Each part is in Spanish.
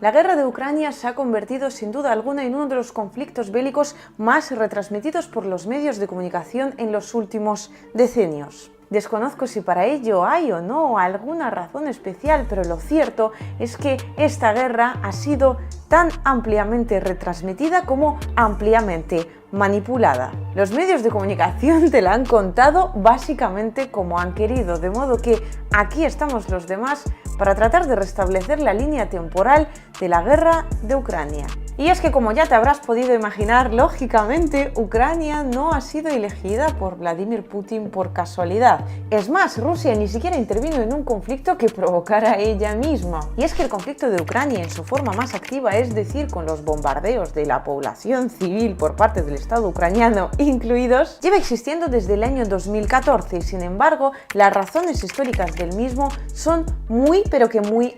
La guerra de Ucrania se ha convertido sin duda alguna en uno de los conflictos bélicos más retransmitidos por los medios de comunicación en los últimos decenios. Desconozco si para ello hay o no alguna razón especial, pero lo cierto es que esta guerra ha sido tan ampliamente retransmitida como ampliamente manipulada. Los medios de comunicación te la han contado básicamente como han querido, de modo que aquí estamos los demás para tratar de restablecer la línea temporal de la guerra de Ucrania. Y es que, como ya te habrás podido imaginar, lógicamente Ucrania no ha sido elegida por Vladimir Putin por casualidad. Es más, Rusia ni siquiera intervino en un conflicto que provocara ella misma. Y es que el conflicto de Ucrania en su forma más activa, es decir, con los bombardeos de la población civil por parte del Estado ucraniano incluidos, lleva existiendo desde el año 2014 y, sin embargo, las razones históricas del mismo son muy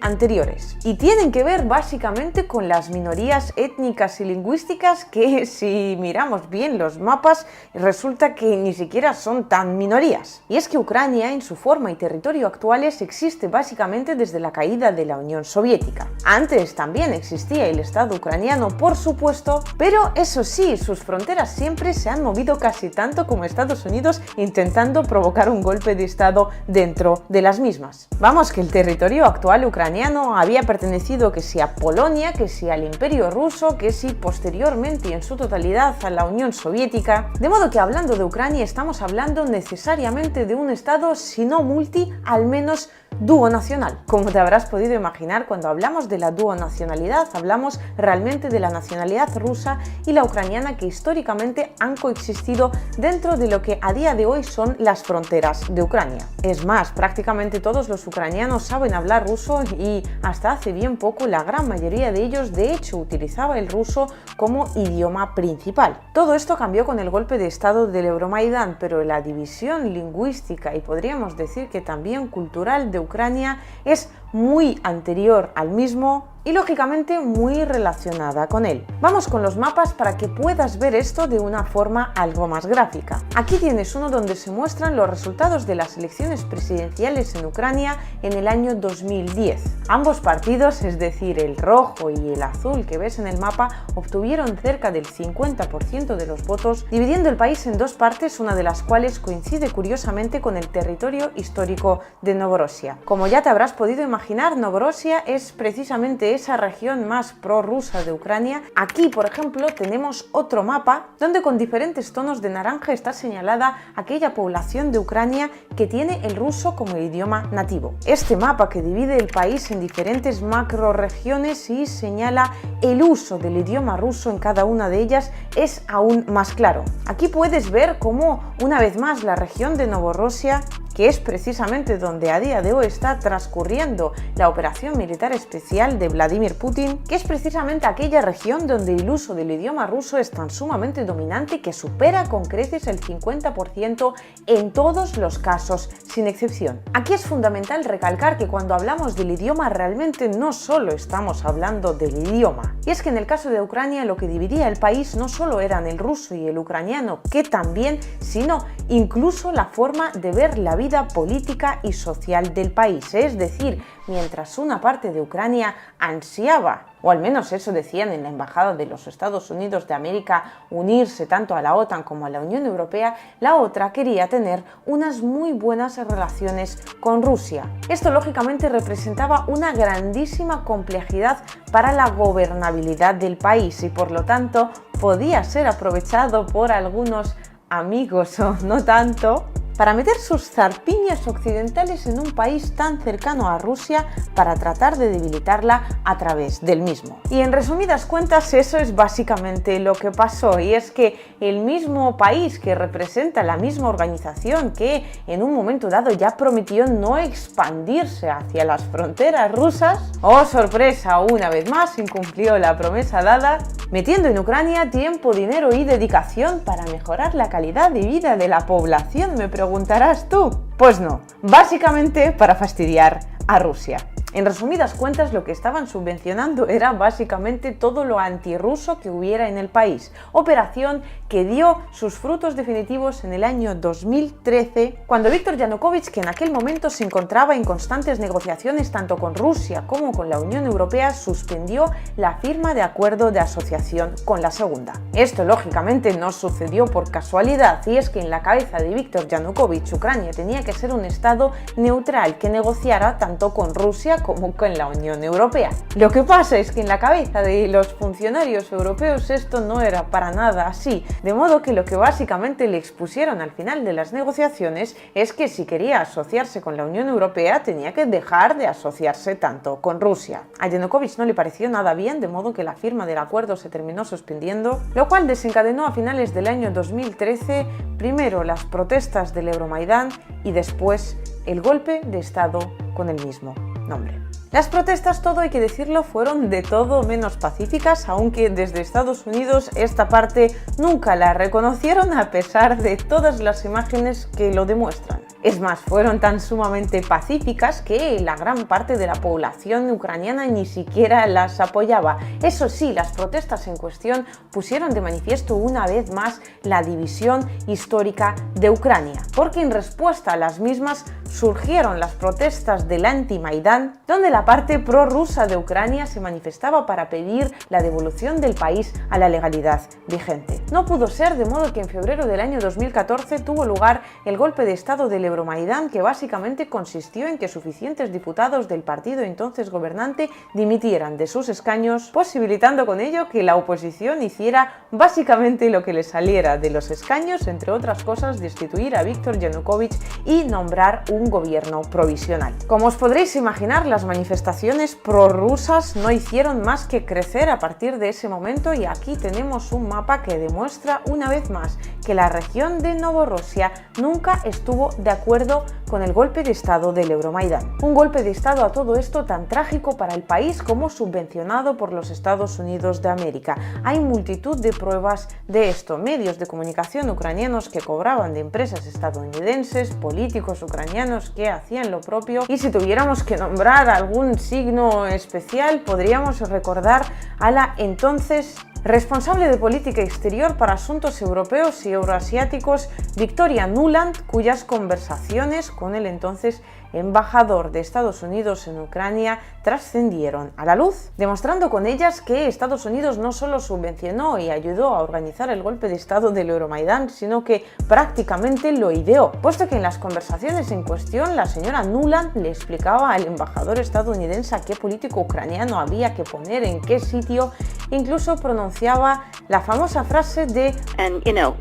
anteriores. Y tienen que ver básicamente con las minorías étnicas y lingüísticas que, si miramos bien los mapas, resulta que ni siquiera son tan minorías. Y es que Ucrania, en su forma y territorio actuales, existe básicamente desde la caída de la Unión Soviética. Antes también existía el Estado ucraniano, por supuesto, pero eso sí, sus fronteras siempre se han movido casi tanto como Estados Unidos intentando provocar un golpe de Estado dentro de las mismas. Vamos, que el territorio actual ucraniano había pertenecido que si a Polonia, que si al Imperio Ruso, que si posteriormente en su totalidad a la Unión Soviética, de modo que hablando de Ucrania estamos hablando necesariamente de un estado, si no multi, al menos duonacional. Como te habrás podido imaginar, cuando hablamos de la duonacionalidad, hablamos realmente de la nacionalidad rusa y la ucraniana, que históricamente han coexistido dentro de lo que a día de hoy son las fronteras de Ucrania. Es más, prácticamente todos los ucranianos saben hablar ruso y hasta hace bien poco la gran mayoría de ellos de hecho utilizaba el ruso como idioma principal. Todo esto cambió con el golpe de estado del Euromaidán, pero la división lingüística y podríamos decir que también cultural de Ucrania es muy anterior al mismo y lógicamente muy relacionada con él. Vamos con los mapas para que puedas ver esto de una forma algo más gráfica. Aquí tienes uno donde se muestran los resultados de las elecciones presidenciales en Ucrania en el año 2010. Ambos partidos, es decir, el rojo y el azul que ves en el mapa, obtuvieron cerca del 50% de los votos, dividiendo el país en dos partes, una de las cuales coincide curiosamente con el territorio histórico de Novorossiya. Como ya te habrás podido imaginar, Novorossiya es precisamente esa región más prorrusa de Ucrania. Aquí, por ejemplo, tenemos otro mapa donde con diferentes tonos de naranja está señalada aquella población de Ucrania que tiene el ruso como idioma nativo. Este mapa, que divide el país en diferentes macroregiones y señala el uso del idioma ruso en cada una de ellas, es aún más claro. Aquí puedes ver cómo, una vez más, la región de Novorossiya, que es precisamente donde a día de hoy está transcurriendo la operación militar especial de Vladimir Putin, que es precisamente aquella región donde el uso del idioma ruso es tan sumamente dominante que supera con creces el 50% en todos los casos, sin excepción. Aquí es fundamental recalcar que cuando hablamos del idioma realmente no solo estamos hablando del idioma. Y es que en el caso de Ucrania lo que dividía el país no solo eran el ruso y el ucraniano, que también, sino incluso la forma de ver la vida política y social del país. Es decir, mientras una parte de Ucrania ansiaba, o al menos eso decían en la Embajada de los Estados Unidos de América, unirse tanto a la OTAN como a la Unión Europea, la otra quería tener unas muy buenas relaciones con Rusia. Esto lógicamente representaba una grandísima complejidad para la gobernabilidad del país y por lo tanto podía ser aprovechado por algunos amigos o no tanto para meter sus zarpiñas occidentales en un país tan cercano a Rusia para tratar de debilitarla a través del mismo. Y en resumidas cuentas, eso es básicamente lo que pasó, y es que el mismo país que representa la misma organización que en un momento dado ya prometió no expandirse hacia las fronteras rusas, ¡oh sorpresa!, una vez más incumplió la promesa dada, metiendo en Ucrania tiempo, dinero y dedicación para mejorar la calidad de vida de la población, me preguntarás tú. Pues no, básicamente para fastidiar a Rusia. En resumidas cuentas, lo que estaban subvencionando era básicamente todo lo antirruso que hubiera en el país, operación que dio sus frutos definitivos en el año 2013, cuando Viktor Yanukovych, que en aquel momento se encontraba en constantes negociaciones tanto con Rusia como con la Unión Europea, suspendió la firma de acuerdo de asociación con la segunda. Esto lógicamente no sucedió por casualidad, y es que en la cabeza de Viktor Yanukovych Ucrania tenía que ser un estado neutral que negociara tanto con Rusia como con la Unión Europea. Lo que pasa es que en la cabeza de los funcionarios europeos esto no era para nada así, de modo que lo que básicamente le expusieron al final de las negociaciones es que si quería asociarse con la Unión Europea tenía que dejar de asociarse tanto con Rusia. A Yanukovych no le pareció nada bien, de modo que la firma del acuerdo se terminó suspendiendo, lo cual desencadenó a finales del año 2013 primero las protestas del Euromaidán y después el golpe de Estado con el mismo nombre. Las protestas, todo hay que decirlo, fueron de todo menos pacíficas, aunque desde Estados Unidos esta parte nunca la reconocieron a pesar de todas las imágenes que lo demuestran. Es más, fueron tan sumamente pacíficas que la gran parte de la población ucraniana ni siquiera las apoyaba. Eso sí, las protestas en cuestión pusieron de manifiesto una vez más la división histórica de Ucrania, porque en respuesta a las mismas surgieron las protestas del anti-Maidán, donde la parte prorrusa de Ucrania se manifestaba para pedir la devolución del país a la legalidad vigente. No pudo ser, de modo que en febrero del año 2014 tuvo lugar el golpe de Estado del Euromaidán, que básicamente consistió en que suficientes diputados del partido entonces gobernante dimitieran de sus escaños, posibilitando con ello que la oposición hiciera básicamente lo que le saliera de los escaños, entre otras cosas destituir a Viktor Yanukovych y nombrar un gobierno provisional. Como os podréis imaginar, las manifestaciones prorrusas no hicieron más que crecer a partir de ese momento, y aquí tenemos un mapa que demuestra una vez más que la región de Novorossia nunca estuvo de acuerdo con el golpe de Estado del Euromaidán. Un golpe de Estado a todo esto tan trágico para el país como subvencionado por los Estados Unidos de América. Hay multitud de pruebas de esto. Medios de comunicación ucranianos que cobraban de empresas estadounidenses, políticos ucranianos que hacían lo propio, y si tuviéramos que nombrar algún signo especial podríamos recordar a la entonces responsable de política exterior para asuntos europeos y euroasiáticos, Victoria Nuland, cuyas conversaciones con el entonces embajador de Estados Unidos en Ucrania trascendieron a la luz, demostrando con ellas que Estados Unidos no solo subvencionó y ayudó a organizar el golpe de Estado del Euromaidán, sino que prácticamente lo ideó, puesto que en las conversaciones en cuestión la señora Nuland le explicaba al embajador estadounidense a qué político ucraniano había que poner en qué sitio, incluso pronunciaba la famosa frase de And, you know,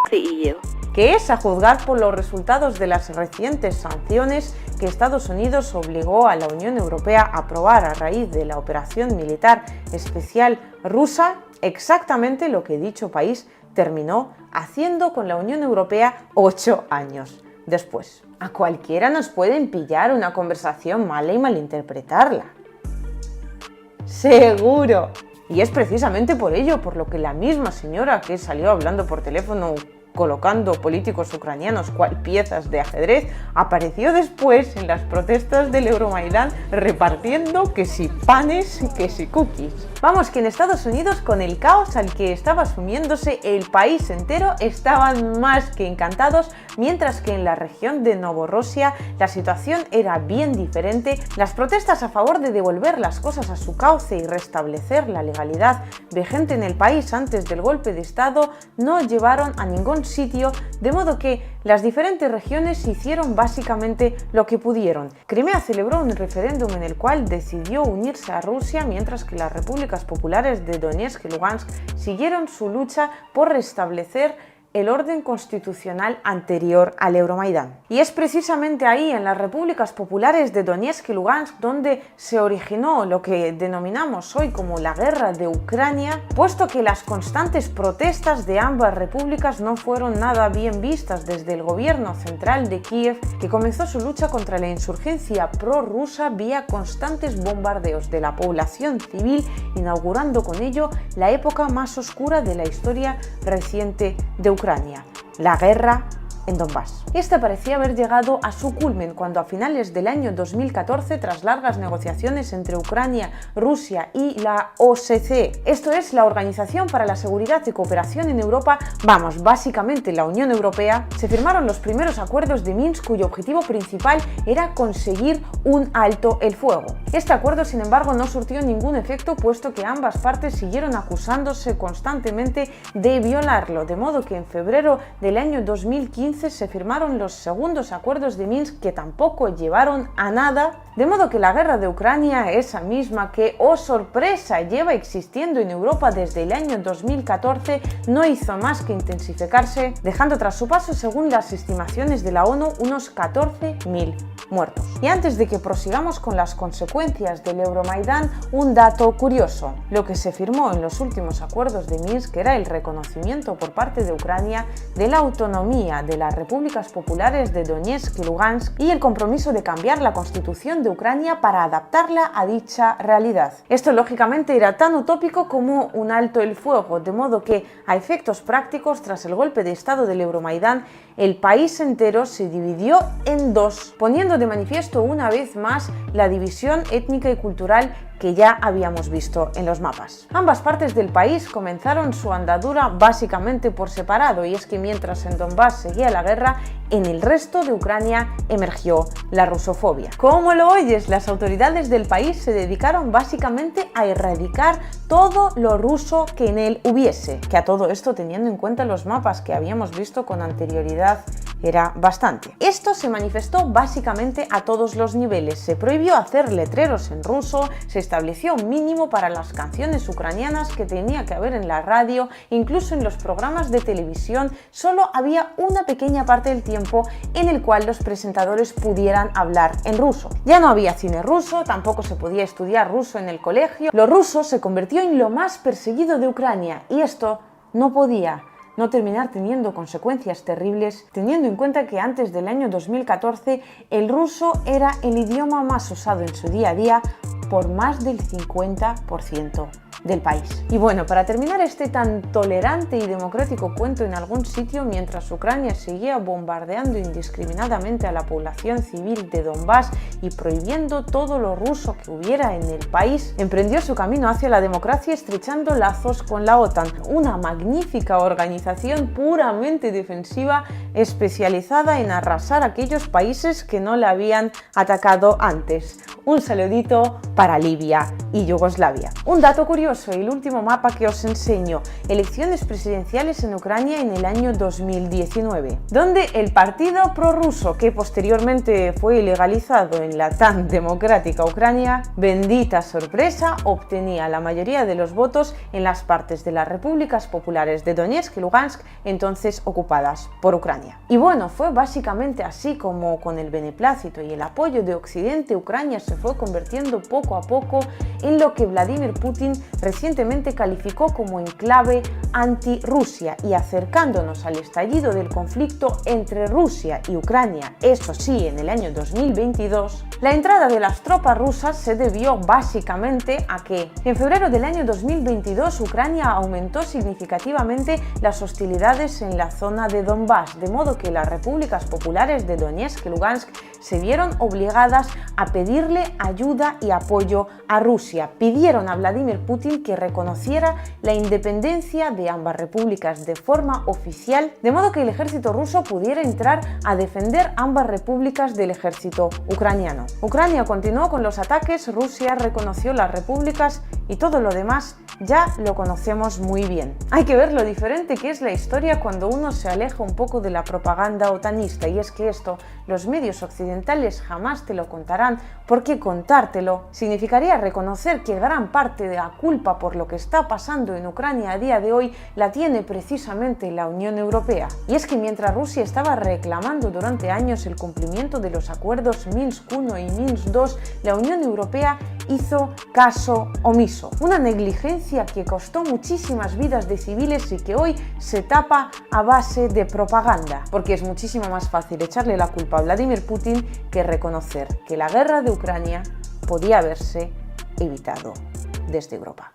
the EU. Que es, a juzgar por los resultados de las recientes sanciones que Estados Unidos obligó a la Unión Europea a aprobar a raíz de la operación militar especial rusa, exactamente lo que dicho país terminó haciendo con la Unión Europea 8 años después. A cualquiera nos pueden pillar una conversación mala y malinterpretarla. ¡Seguro! Y es precisamente por ello por lo que la misma señora que salió hablando por teléfono colocando políticos ucranianos cual piezas de ajedrez, apareció después en las protestas del Euromaidán repartiendo que si panes, que si cookies. Vamos, que en Estados Unidos, con el caos al que estaba sumiéndose el país entero, estaban más que encantados, mientras que en la región de Novorossia la situación era bien diferente. Las protestas a favor de devolver las cosas a su cauce y restablecer la legalidad vigente en el país antes del golpe de Estado no llevaron a ningún sitio, de modo que las diferentes regiones hicieron básicamente lo que pudieron. Crimea celebró un referéndum en el cual decidió unirse a Rusia, mientras que las repúblicas populares de Donetsk y Lugansk siguieron su lucha por restablecer el orden constitucional anterior al Euromaidán. Y es precisamente ahí, en las repúblicas populares de Donetsk y Lugansk, donde se originó lo que denominamos hoy como la guerra de Ucrania, puesto que las constantes protestas de ambas repúblicas no fueron nada bien vistas desde el gobierno central de Kiev, que comenzó su lucha contra la insurgencia prorrusa vía constantes bombardeos de la población civil, inaugurando con ello la época más oscura de la historia reciente de Ucrania, la guerra en Donbass. Este parecía haber llegado a su culmen cuando a finales del año 2014, tras largas negociaciones entre Ucrania, Rusia y la OSCE, esto es la Organización para la Seguridad y Cooperación en Europa, básicamente la Unión Europea, se firmaron los primeros acuerdos de Minsk, cuyo objetivo principal era conseguir un alto el fuego. Este acuerdo, sin embargo, no surtió ningún efecto, puesto que ambas partes siguieron acusándose constantemente de violarlo, de modo que en febrero del año 2015 se firmaron los segundos acuerdos de Minsk, que tampoco llevaron a nada, de modo que la guerra de Ucrania, esa misma que, oh sorpresa, lleva existiendo en Europa desde el año 2014, no hizo más que intensificarse, dejando tras su paso, según las estimaciones de la ONU, unos 14.000 muertos. Y antes de que prosigamos con las consecuencias del Euromaidán, un dato curioso. Lo que se firmó en los últimos acuerdos de Minsk era el reconocimiento por parte de Ucrania de la autonomía de las repúblicas populares de Donetsk y Lugansk y el compromiso de cambiar la constitución de Ucrania para adaptarla a dicha realidad. Esto lógicamente era tan utópico como un alto el fuego, de modo que, a efectos prácticos, tras el golpe de estado del Euromaidán, el país entero se dividió en dos, poniendo de manifiesto una vez más la división étnica y cultural que ya habíamos visto en los mapas. Ambas partes del país comenzaron su andadura básicamente por separado, y es que mientras en Donbass seguía la guerra, en el resto de Ucrania emergió la rusofobia. ¿Cómo lo oyes? Las autoridades del país se dedicaron básicamente a erradicar todo lo ruso que en él hubiese, que a todo esto, teniendo en cuenta los mapas que habíamos visto con anterioridad, era bastante. Esto se manifestó básicamente a todos los niveles. Se prohibió hacer letreros en ruso, se estableció un mínimo para las canciones ucranianas que tenía que haber en la radio, incluso en los programas de televisión solo había una pequeña parte del tiempo en el cual los presentadores pudieran hablar en ruso. Ya no había cine ruso, tampoco se podía estudiar ruso en el colegio. Lo ruso se convirtió en lo más perseguido de Ucrania, y esto no podía no terminar teniendo consecuencias terribles, teniendo en cuenta que antes del año 2014 el ruso era el idioma más usado en su día a día por más del 50% del país. Y bueno, para terminar este tan tolerante y democrático cuento en algún sitio, mientras Ucrania seguía bombardeando indiscriminadamente a la población civil de Donbass y prohibiendo todo lo ruso que hubiera en el país, emprendió su camino hacia la democracia estrechando lazos con la OTAN, una magnífica organización puramente defensiva especializada en arrasar aquellos países que no la habían atacado antes. Un saludito para Libia y Yugoslavia. Un dato curioso, el último mapa que os enseño: elecciones presidenciales en Ucrania en el año 2019, donde el partido prorruso, que posteriormente fue ilegalizado en la tan democrática Ucrania, bendita sorpresa, obtenía la mayoría de los votos en las partes de las repúblicas populares de Donetsk y Lugansk, entonces ocupadas por Ucrania. Y bueno, fue básicamente así como, con el beneplácito y el apoyo de Occidente, Ucrania se fue convirtiendo poco a poco en lo que Vladimir Putin recientemente calificó como enclave anti-Rusia, y acercándonos al estallido del conflicto entre Rusia y Ucrania, eso sí, en el año 2022, la entrada de las tropas rusas se debió básicamente a que en febrero del año 2022 Ucrania aumentó significativamente las hostilidades en la zona de Donbass, de modo que las repúblicas populares de Donetsk y Lugansk se vieron obligadas a pedirle ayuda y apoyo a Rusia. Pidieron a Vladimir Putin que reconociera la independencia de ambas repúblicas de forma oficial, de modo que el ejército ruso pudiera entrar a defender ambas repúblicas del ejército ucraniano. Ucrania continuó con los ataques, Rusia reconoció las repúblicas y todo lo demás ya lo conocemos muy bien. Hay que ver lo diferente que es la historia cuando uno se aleja un poco de la propaganda otanista, y es que esto los medios occidentales jamás te lo contarán, porque contártelo significaría reconocer que gran parte de la culpa por lo que está pasando en Ucrania a día de hoy la tiene precisamente la Unión Europea. Y es que mientras Rusia estaba reclamando durante años el cumplimiento de los acuerdos Minsk I y Minsk II, la Unión Europea hizo caso omiso. Una negligencia que costó muchísimas vidas de civiles y que hoy se tapa a base de propaganda, porque es muchísimo más fácil echarle la culpa a Vladimir Putin que reconocer que la guerra de Ucrania podía haberse evitado desde Europa.